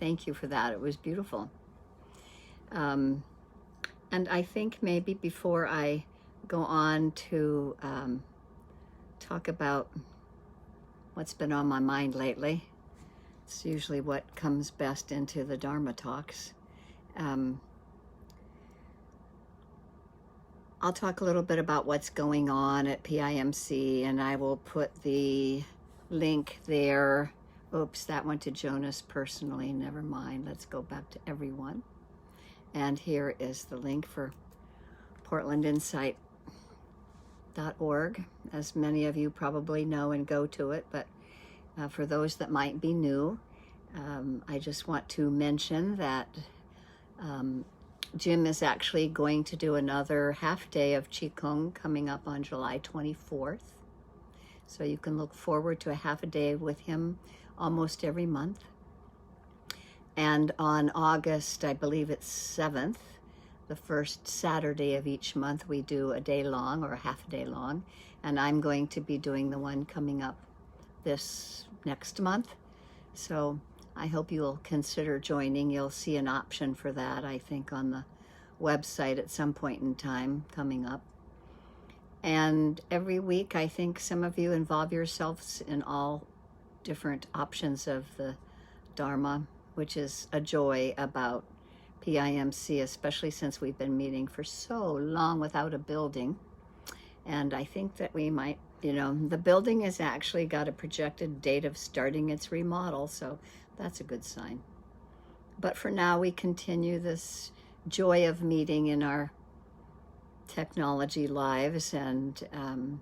thank you for that. It was beautiful. And I think maybe before I go on to talk about what's been on my mind lately, it's usually what comes best into the Dharma talks. I'll talk a little bit about what's going on at PIMC, and I will put the link there. Oops, that went to Jonas personally. Never mind. Let's go back to everyone. And here is the link for portlandinsight.org, as many of you probably know and go to it, but for those that might be new, I just want to mention that Jim is actually going to do another half day of Qigong coming up on July 24th. So you can look forward to a half a day with him almost every month. And on August, I believe it's 7th, the first Saturday of each month, we do a day long or a half a day long. And I'm going to be doing the one coming up this next month. So I hope you'll consider joining. You'll see an option for that, I think, on the website at some point in time coming up. And every week, I think some of you involve yourselves in all different options of the Dharma, which is a joy about PIMC, especially since we've been meeting for so long without a building. And I think that we might, the building has actually got a projected date of starting its remodel, so that's a good sign. But for now, we continue this joy of meeting in our technology lives, and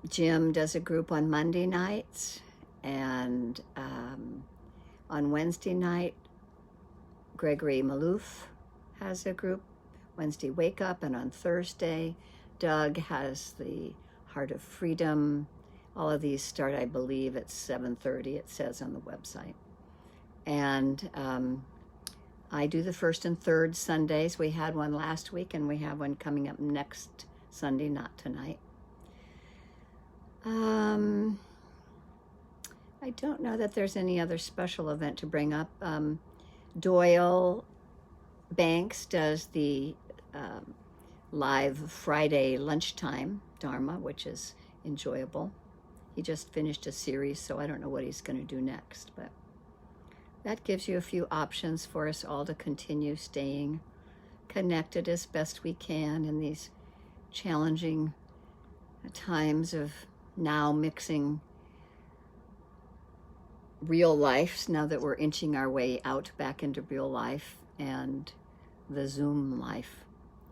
Jim does a group on Monday nights, and on Wednesday night, Gregory Malouf has a group, Wednesday Wake Up, and on Thursday, Doug has the Heart of Freedom. All of these start, I believe, at 7:30, it says on the website. And I do the first and third Sundays. We had one last week, and we have one coming up next Sunday, not tonight. I don't know that there's any other special event to bring up. Doyle Banks does the live Friday lunchtime Dharma, which is enjoyable. He just finished a series, so I don't know what he's going to do next, but that gives you a few options for us all to continue staying connected as best we can in these challenging times of now mixing real life, now that we're inching our way out back into real life, and the Zoom life,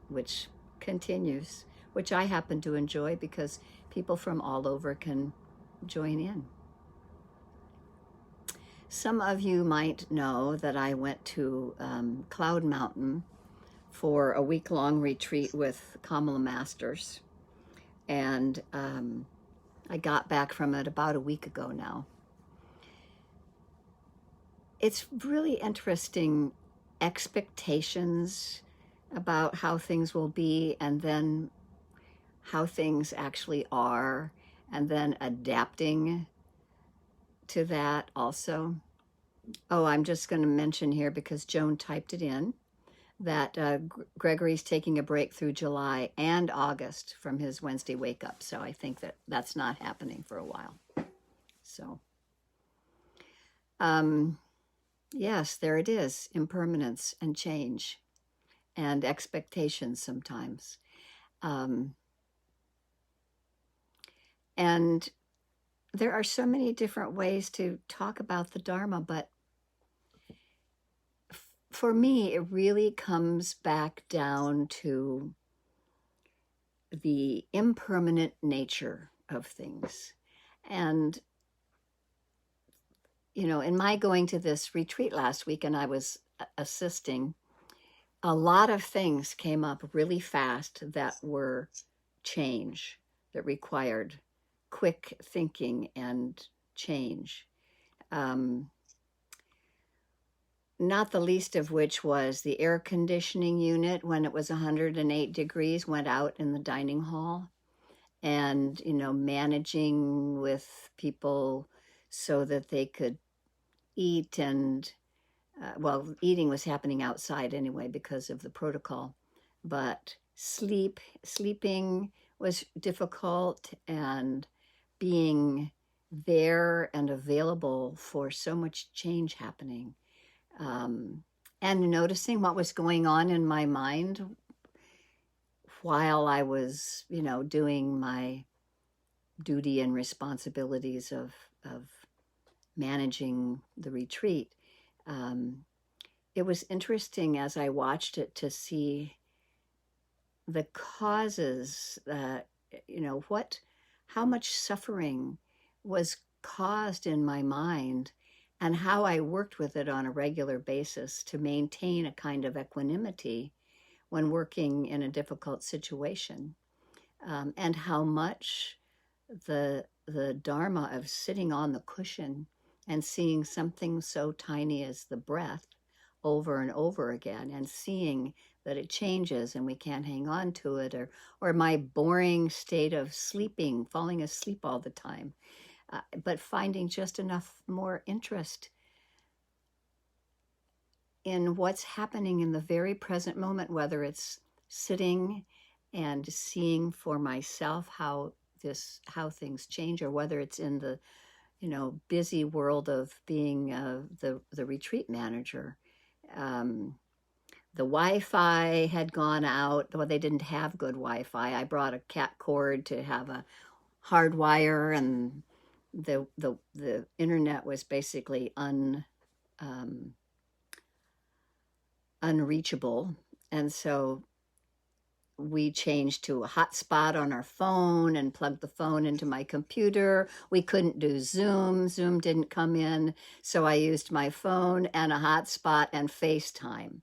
which continues, which I happen to enjoy because people from all over can join in. Some of you might know that I went to Cloud Mountain for a week-long retreat with Kamala Masters, and I got back from it about a week ago now. It's really interesting expectations about how things will be, and then how things actually are, and then adapting to that also. Oh, I'm just going to mention here, because Joan typed it in, that Gregory's taking a break through July and August from his Wednesday Wake Up. So I think that that's not happening for a while. So, yes, there it is, impermanence and change and expectations sometimes. And there are so many different ways to talk about the Dharma, but for me, it really comes back down to the impermanent nature of things. And in my going to this retreat last week, and I was assisting, a lot of things came up really fast that were change, that required quick thinking and change. Not the least of which was the air conditioning unit, when it was 108 degrees, went out in the dining hall. And, managing with people so that they could eat and, well, eating was happening outside anyway because of the protocol, but sleeping was difficult, and being there and available for so much change happening, and noticing what was going on in my mind while I was, doing my duty and responsibilities of managing the retreat. It was interesting as I watched it to see the causes that, how much suffering was caused in my mind, and how I worked with it on a regular basis to maintain a kind of equanimity when working in a difficult situation, and how much the dharma of sitting on the cushion and seeing something so tiny as the breath over and over again, and seeing that it changes and we can't hang on to it, or my boring state of sleeping, falling asleep all the time, but finding just enough more interest in what's happening in the very present moment, whether it's sitting and seeing for myself how things change, or whether it's in the busy world of being the retreat manager. The Wi-Fi had gone out. Well, they didn't have good Wi-Fi. I brought a cat cord to have a hard wire, and the internet was basically unreachable. And so we changed to a hotspot on our phone and plugged the phone into my computer. We couldn't do Zoom. Zoom didn't come in. So I used my phone and a hotspot and FaceTime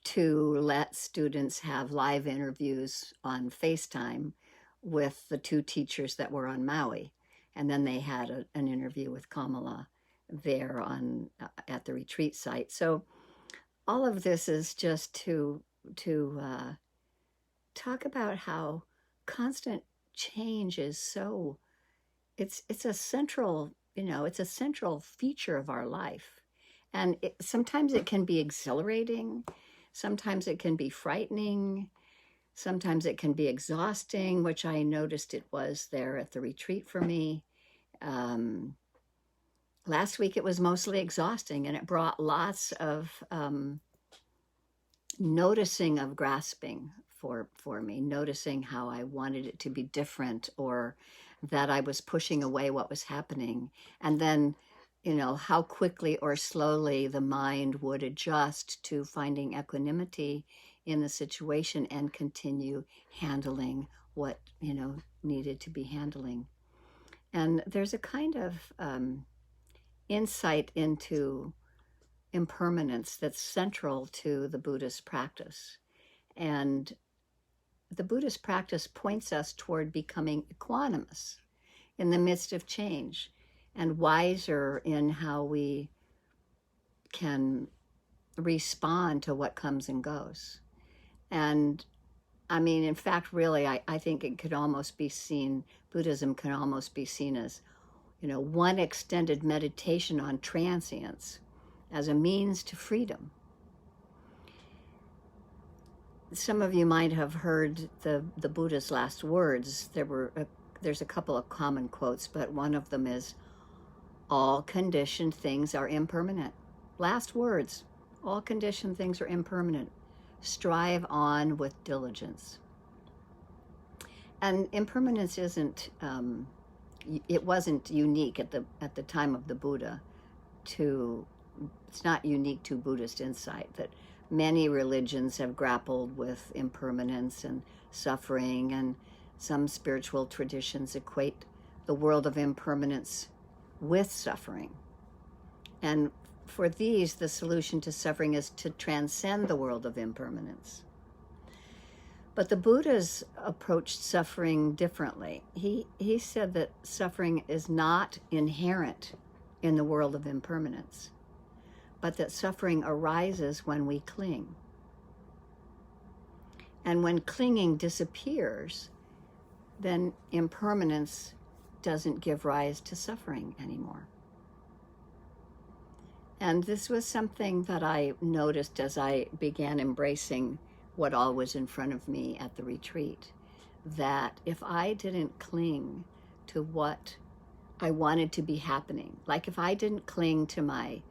to let students have live interviews on FaceTime with the two teachers that were on Maui. And then they had an interview with Kamala there at the retreat site. So all of this is just to talk about how constant change is so, it's a central, it's a central feature of our life. And sometimes it can be exhilarating, sometimes it can be frightening, sometimes it can be exhausting, which I noticed it was there at the retreat for me. Last week it was mostly exhausting, and it brought lots of noticing of grasping for me, noticing how I wanted it to be different, or that I was pushing away what was happening. And then, how quickly or slowly the mind would adjust to finding equanimity in the situation and continue handling what, needed to be handling. And there's a kind of insight into impermanence that's central to the Buddhist practice. And the Buddhist practice points us toward becoming equanimous in the midst of change, and wiser in how we can respond to what comes and goes. And I mean, in fact, really, I think it could almost be seen, Buddhism can almost be seen as, one extended meditation on transience as a means to freedom. Some of you might have heard the Buddha's last words. There's a couple of common quotes, but one of them is, "All conditioned things are impermanent." Last words, all conditioned things are impermanent. Strive on with diligence. And impermanence it wasn't unique at the time of the Buddha. It's not unique to Buddhist insight that many religions have grappled with impermanence and suffering, and some spiritual traditions equate the world of impermanence with suffering. And for these, the solution to suffering is to transcend the world of impermanence. But the Buddha's approached suffering differently. He said that suffering is not inherent in the world of impermanence, but that suffering arises when we cling. And when clinging disappears, then impermanence doesn't give rise to suffering anymore. And this was something that I noticed as I began embracing what all was in front of me at the retreat, that if I didn't cling to what I wanted to be happening, like if I didn't cling to my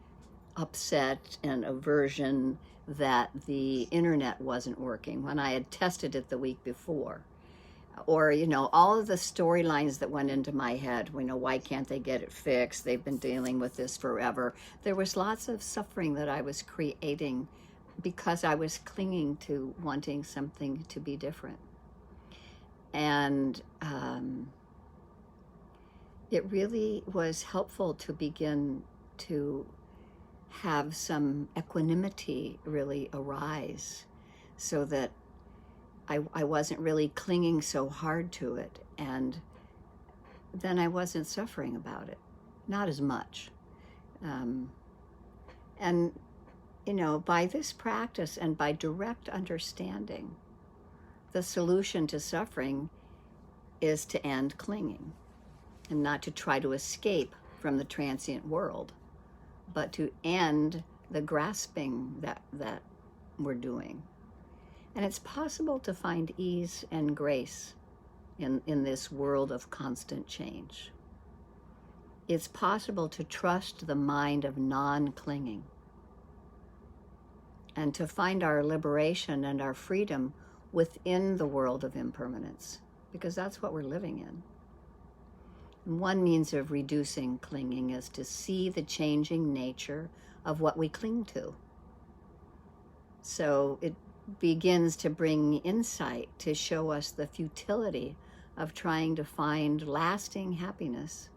upset and aversion that the internet wasn't working when I had tested it the week before, or all of the storylines that went into my head, why can't they get it fixed, they've been dealing with this forever. There was lots of suffering that I was creating because I was clinging to wanting something to be different. And it really was helpful to begin to have some equanimity really arise, so that I wasn't really clinging so hard to it, and then I wasn't suffering about it, not as much. And by this practice and by direct understanding, the solution to suffering is to end clinging, and not to try to escape from the transient world, but to end the grasping that we're doing. And it's possible to find ease and grace in this world of constant change. It's possible to trust the mind of non-clinging, and to find our liberation and our freedom within the world of impermanence, because that's what we're living in. And one means of reducing clinging is to see the changing nature of what we cling to. So it begins to bring insight to show us the futility of trying to find lasting happiness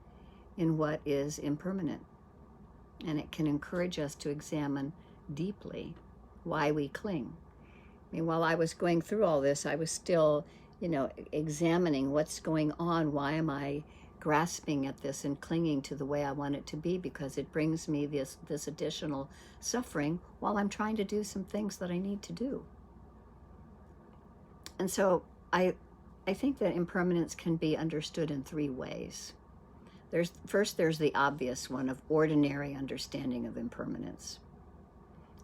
in what is impermanent. And it can encourage us to examine deeply why we cling. I mean, while I was going through all this, I was still, examining what's going on. Why am I grasping at this and clinging to the way I want it to be? Because it brings me this additional suffering while I'm trying to do some things that I need to do. And so I think that impermanence can be understood in three ways. There's the obvious one of ordinary understanding of impermanence.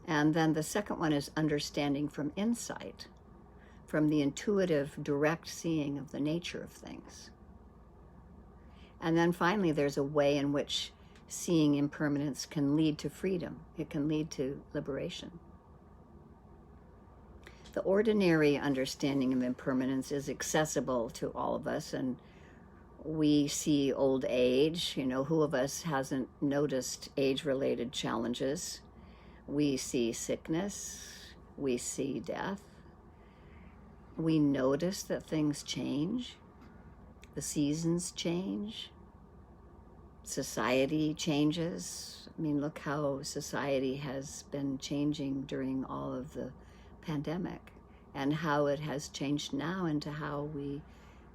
And then the second one is understanding from insight, from the intuitive, direct seeing of the nature of things. And then finally, there's a way in which seeing impermanence can lead to freedom. It can lead to liberation. The ordinary understanding of impermanence is accessible to all of us, and we see old age. Who of us hasn't noticed age-related challenges? We see sickness, we see death. We notice that things change, the seasons change, society changes. I mean, look how society has been changing during all of the pandemic, and how it has changed now into how we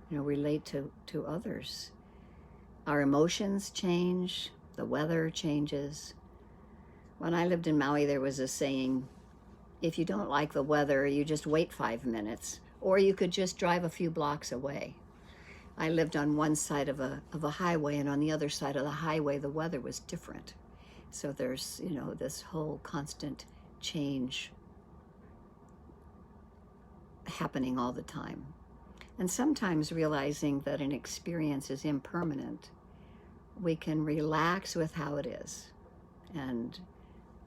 relate to others. Our emotions change, the weather changes. When I lived in Maui, there was a saying, if you don't like the weather, you just wait 5 minutes, or you could just drive a few blocks away. I lived on one side of a highway, and on the other side of the highway, the weather was different. So there's, this whole constant change happening all the time. And sometimes realizing that an experience is impermanent, we can relax with how it is, and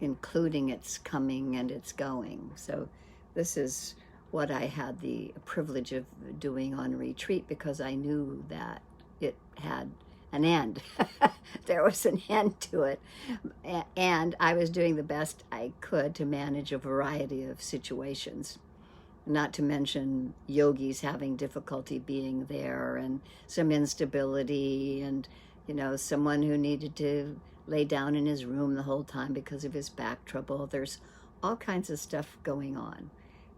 including its coming and its going. So this is what I had the privilege of doing on retreat, because I knew that it had an end. There was an end to it. And I was doing the best I could to manage a variety of situations. Not to mention yogis having difficulty being there, and some instability, and someone who needed to lay down in his room the whole time because of his back trouble. There's all kinds of stuff going on,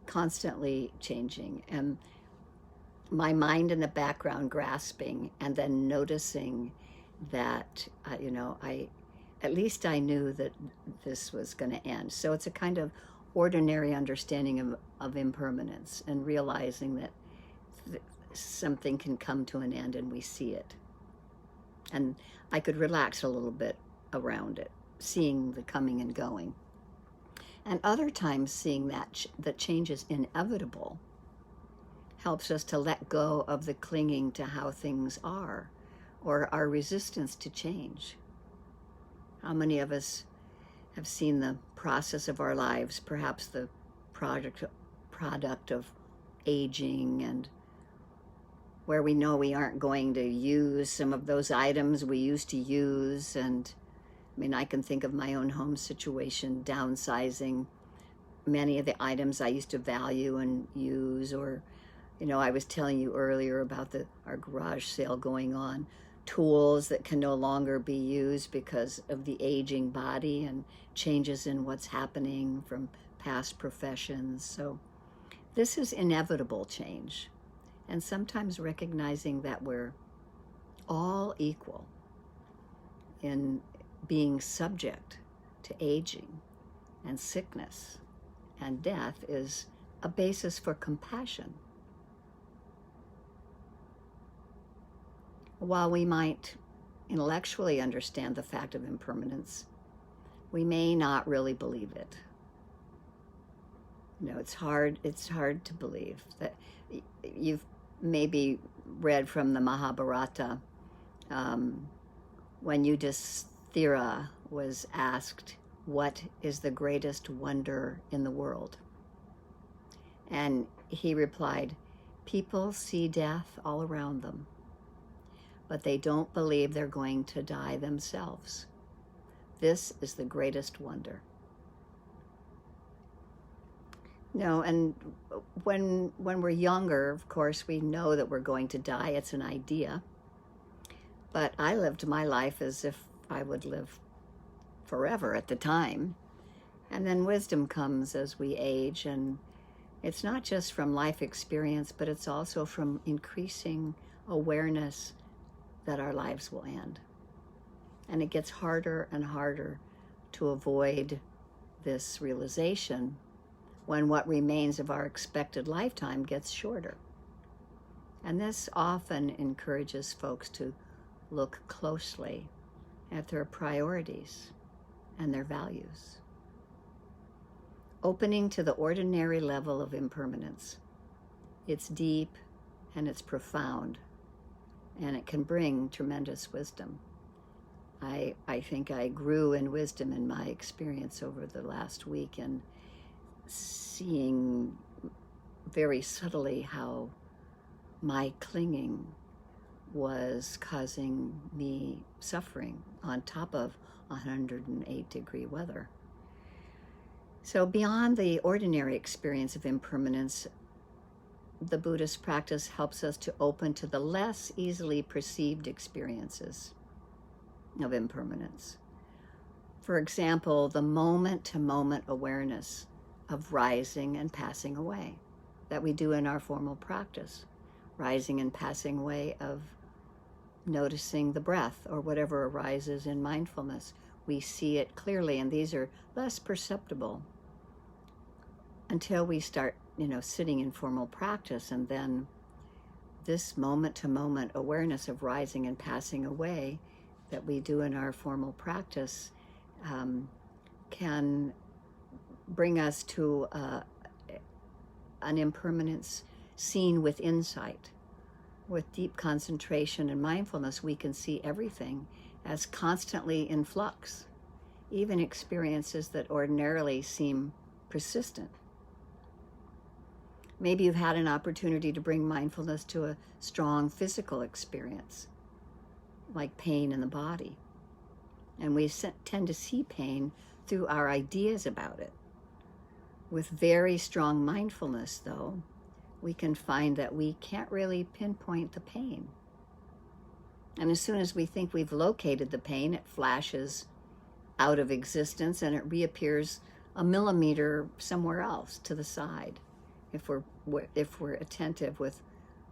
constantly changing, and my mind in the background grasping, and then noticing that at least I knew that this was going to end. So it's a kind of ordinary understanding of impermanence, and realizing that something can come to an end and we see it. And I could relax a little bit around it. seeing the coming and going. And other times seeing that change is inevitable helps us to let go of the clinging to how things are or our resistance to change. How many of us have seen the process of our lives, perhaps the product of aging, and where we know we aren't going to use some of those items we used to use. And I mean, I can think of my own home situation, downsizing many of the items I used to value and use. Or, I was telling you earlier about our garage sale going on, tools that can no longer be used because of the aging body and changes in what's happening from past professions. So this is inevitable change. And sometimes recognizing that we're all equal in being subject to aging and sickness and death is a basis for compassion. While we might intellectually understand the fact of impermanence, we may not really believe it. It's hard to believe that. You've maybe read from the Mahabharata, when Yudhisthira was asked, what is the greatest wonder in the world? And he replied, people see death all around them, but they don't believe they're going to die themselves. This is the greatest wonder. And when we're younger, of course, we know that we're going to die. It's an idea. But I lived my life as if I would live forever at the time. And then wisdom comes as we age, and it's not just from life experience, but it's also from increasing awareness that our lives will end. And it gets harder and harder to avoid this realization when what remains of our expected lifetime gets shorter. And this often encourages folks to look closely at their priorities and their values. Opening to the ordinary level of impermanence. It's deep and it's profound, and it can bring tremendous wisdom. I think I grew in wisdom in my experience over the last week, and seeing very subtly how my clinging was causing me suffering on top of 108-degree weather. So beyond the ordinary experience of impermanence, the Buddhist practice helps us to open to the less easily perceived experiences of impermanence. For example, the moment-to-moment awareness of rising and passing away that we do in our formal practice. Rising and passing away of noticing the breath or whatever arises in mindfulness. We see it clearly, and these are less perceptible until we start, sitting in formal practice. And then this moment-to-moment awareness of rising and passing away that we do in our formal practice can bring us to an impermanence seen with insight. With deep concentration and mindfulness, we can see everything as constantly in flux, even experiences that ordinarily seem persistent. Maybe you've had an opportunity to bring mindfulness to a strong physical experience, like pain in the body. And we tend to see pain through our ideas about it. With very strong mindfulness, though, we can find that we can't really pinpoint the pain. And as soon as we think we've located the pain, it flashes out of existence and it reappears a millimeter somewhere else to the side. If we're attentive with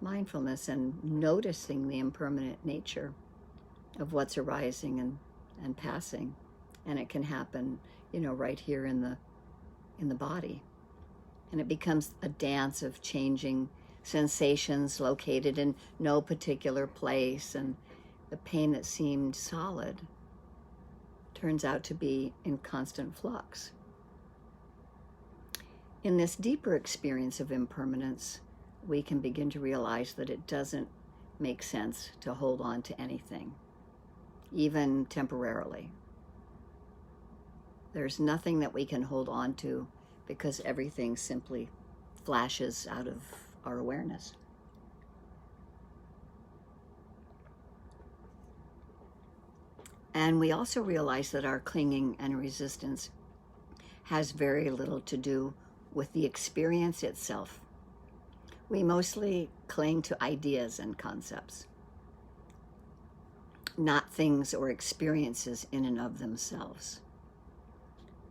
mindfulness and noticing the impermanent nature of what's arising and passing, and it can happen, right here in the body. And it becomes a dance of changing sensations located in no particular place, and the pain that seemed solid turns out to be in constant flux. In this deeper experience of impermanence, we can begin to realize that it doesn't make sense to hold on to anything, even temporarily. There's nothing that we can hold on to because everything simply flashes out of our awareness. And we also realize that our clinging and resistance has very little to do with the experience itself. We mostly cling to ideas and concepts, not things or experiences in and of themselves.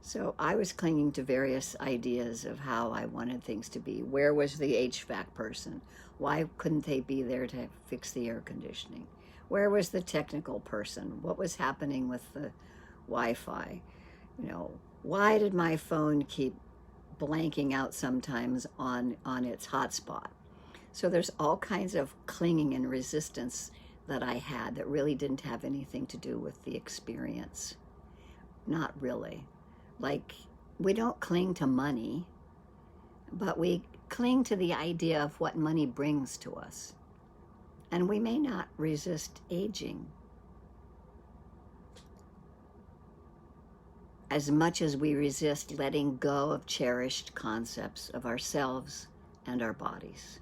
So I was clinging to various ideas of how I wanted things to be. Where was the HVAC person? Why couldn't they be there to fix the air conditioning? Where was the technical person? What was happening with the Wi-Fi? Why did my phone keep blanking out sometimes on its hotspot? So there's all kinds of clinging and resistance that I had that really didn't have anything to do with the experience. Not really. Like, we don't cling to money, but we cling to the idea of what money brings to us. And we may not resist aging as much as we resist letting go of cherished concepts of ourselves and our bodies.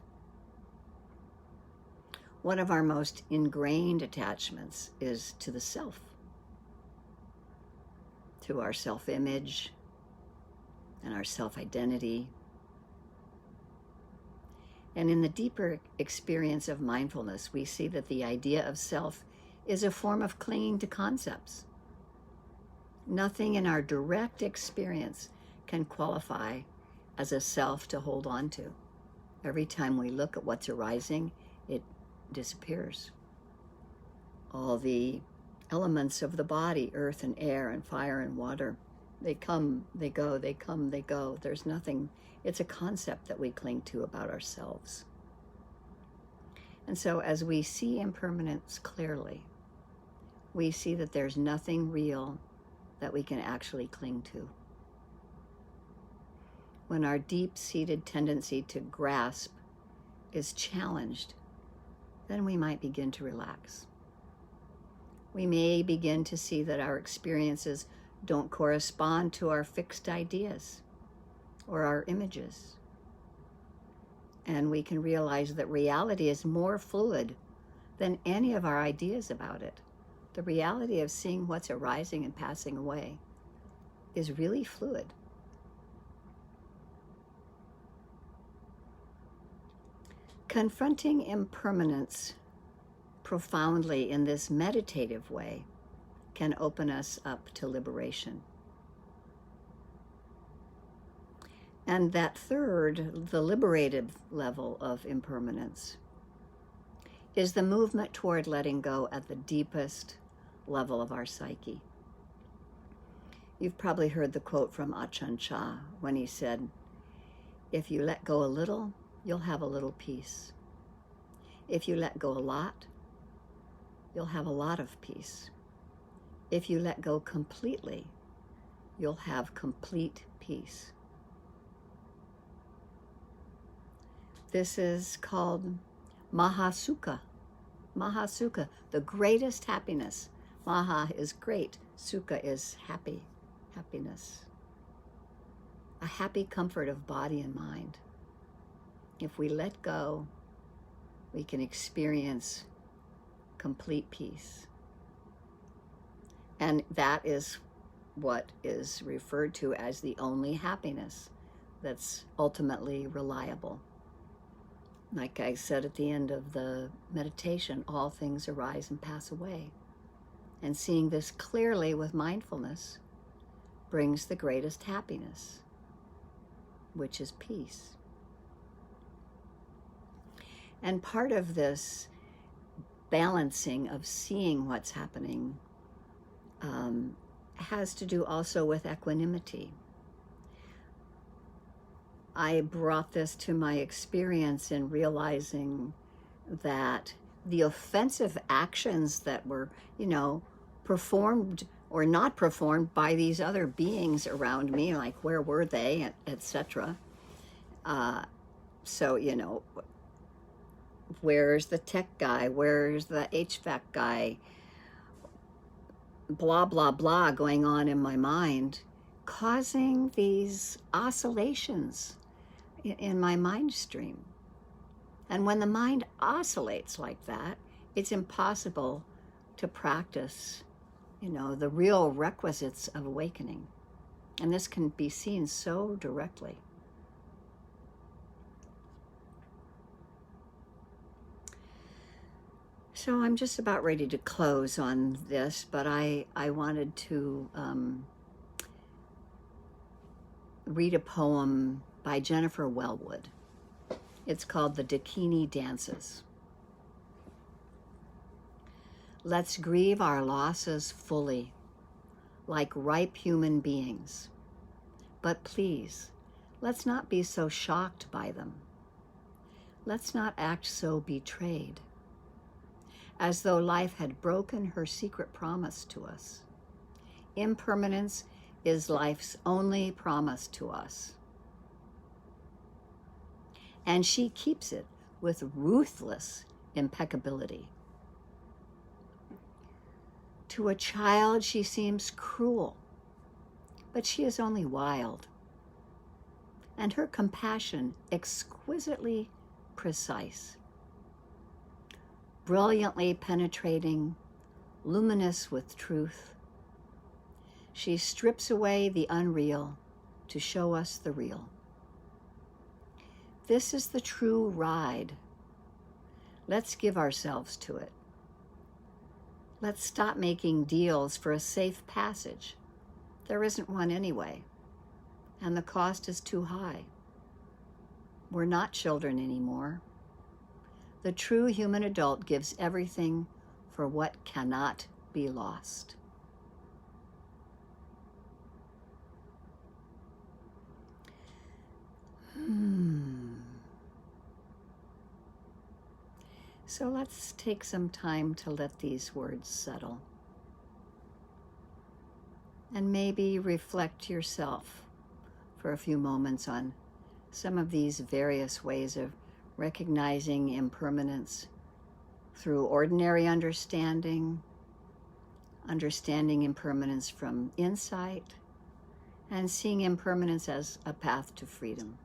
One of our most ingrained attachments is to the self, to our self-image and our self-identity. And in the deeper experience of mindfulness, we see that the idea of self is a form of clinging to concepts. Nothing in our direct experience can qualify as a self to hold on to. Every time we look at what's arising, it disappears. All the elements of the body, earth and air and fire and water, they come, they go, they come, they go. There's nothing. It's a concept that we cling to about ourselves. And so as we see impermanence clearly, we see that there's nothing real that we can actually cling to. When our deep-seated tendency to grasp is challenged, then we might begin to relax. We may begin to see that our experiences don't correspond to our fixed ideas or our images. And we can realize that reality is more fluid than any of our ideas about it. The reality of seeing what's arising and passing away is really fluid. Confronting impermanence profoundly in this meditative way can open us up to liberation. And that third, the liberated level of impermanence, is the movement toward letting go at the deepest level of our psyche. You've probably heard the quote from Ajahn Chah when he said, "If you let go a little, you'll have a little peace. If you let go a lot, you'll have a lot of peace. If you let go completely, you'll have complete peace." This is called Mahasukha. Mahasukha, the greatest happiness. Maha is great, Sukha is happiness. A happy comfort of body and mind. If we let go, we can experience complete peace. And that is what is referred to as the only happiness that's ultimately reliable. Like I said at the end of the meditation, all things arise and pass away. And seeing this clearly with mindfulness brings the greatest happiness, which is peace. And part of this balancing of seeing what's happening has to do also with equanimity. I brought this to my experience in realizing that the offensive actions that were, performed or not performed by these other beings around me, like where were they, etc. So, you know, where's the tech guy? Where's the HVAC guy? Blah, blah, blah going on in my mind, causing these oscillations in my mind stream. And when the mind oscillates like that, it's impossible to practice, you know, the real requisites of awakening. And this can be seen so directly. So I'm just about ready to close on this, but I wanted to read a poem by Jennifer Wellwood. It's called The Dakini Dances. Let's grieve our losses fully, like ripe human beings. But please, let's not be so shocked by them. Let's not act so betrayed, as though life had broken her secret promise to us. Impermanence is life's only promise to us. And she keeps it with ruthless impeccability. To a child, she seems cruel, but she is only wild, and her compassion exquisitely precise. Brilliantly penetrating, luminous with truth, she strips away the unreal to show us the real. This is the true ride. Let's give ourselves to it. Let's stop making deals for a safe passage. There isn't one anyway, and the cost is too high. We're not children anymore. The true human adult gives everything for what cannot be lost. So let's take some time to let these words settle. And maybe reflect yourself for a few moments on some of these various ways of recognizing impermanence through ordinary understanding, understanding impermanence from insight, and seeing impermanence as a path to freedom.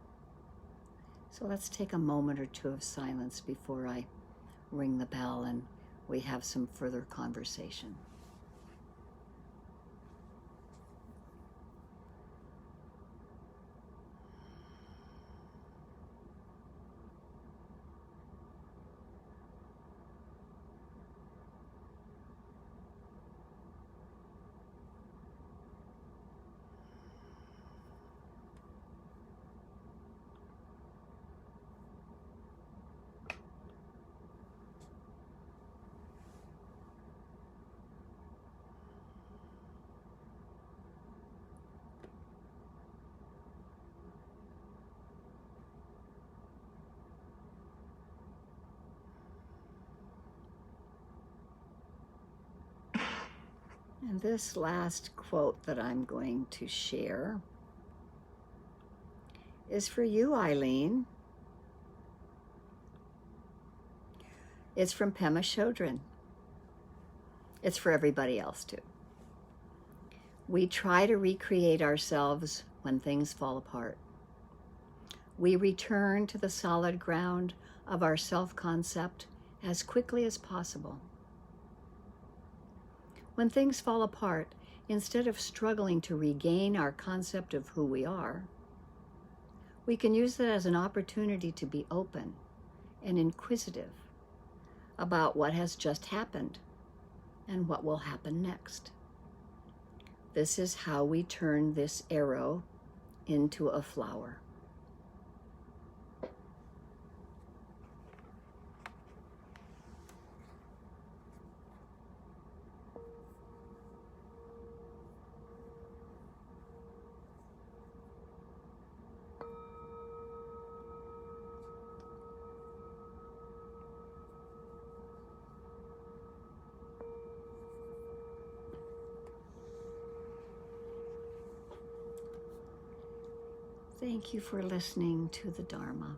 So let's take a moment or two of silence before I ring the bell and we have some further conversation. And this last quote that I'm going to share is for you, Eileen. It's from Pema Chodron. It's for everybody else too. We try to recreate ourselves when things fall apart. We return to the solid ground of our self-concept as quickly as possible. When things fall apart, instead of struggling to regain our concept of who we are, we can use that as an opportunity to be open and inquisitive about what has just happened and what will happen next. This is how we turn this arrow into a flower. Thank you for listening to the Dharma.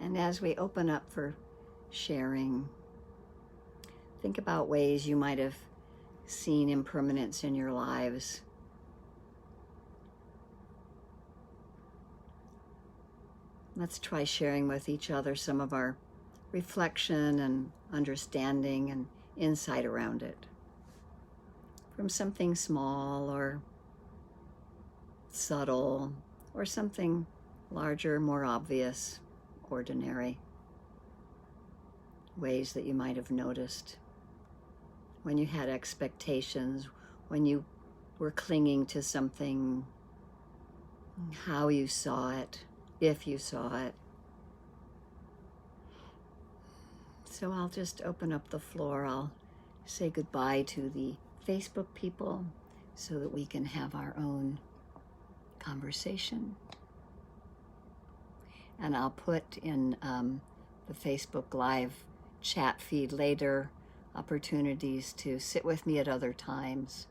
And as we open up for sharing, think about ways you might have seen impermanence in your lives. Let's try sharing with each other some of our reflection and understanding and insight around it. From something small or subtle, or something larger, more obvious, ordinary. Ways that you might have noticed when you had expectations, when you were clinging to something, how you saw it, if you saw it. So I'll just open up the floor. I'll say goodbye to the Facebook people so that we can have our own conversation. And I'll put in the Facebook Live chat feed later opportunities to sit with me at other times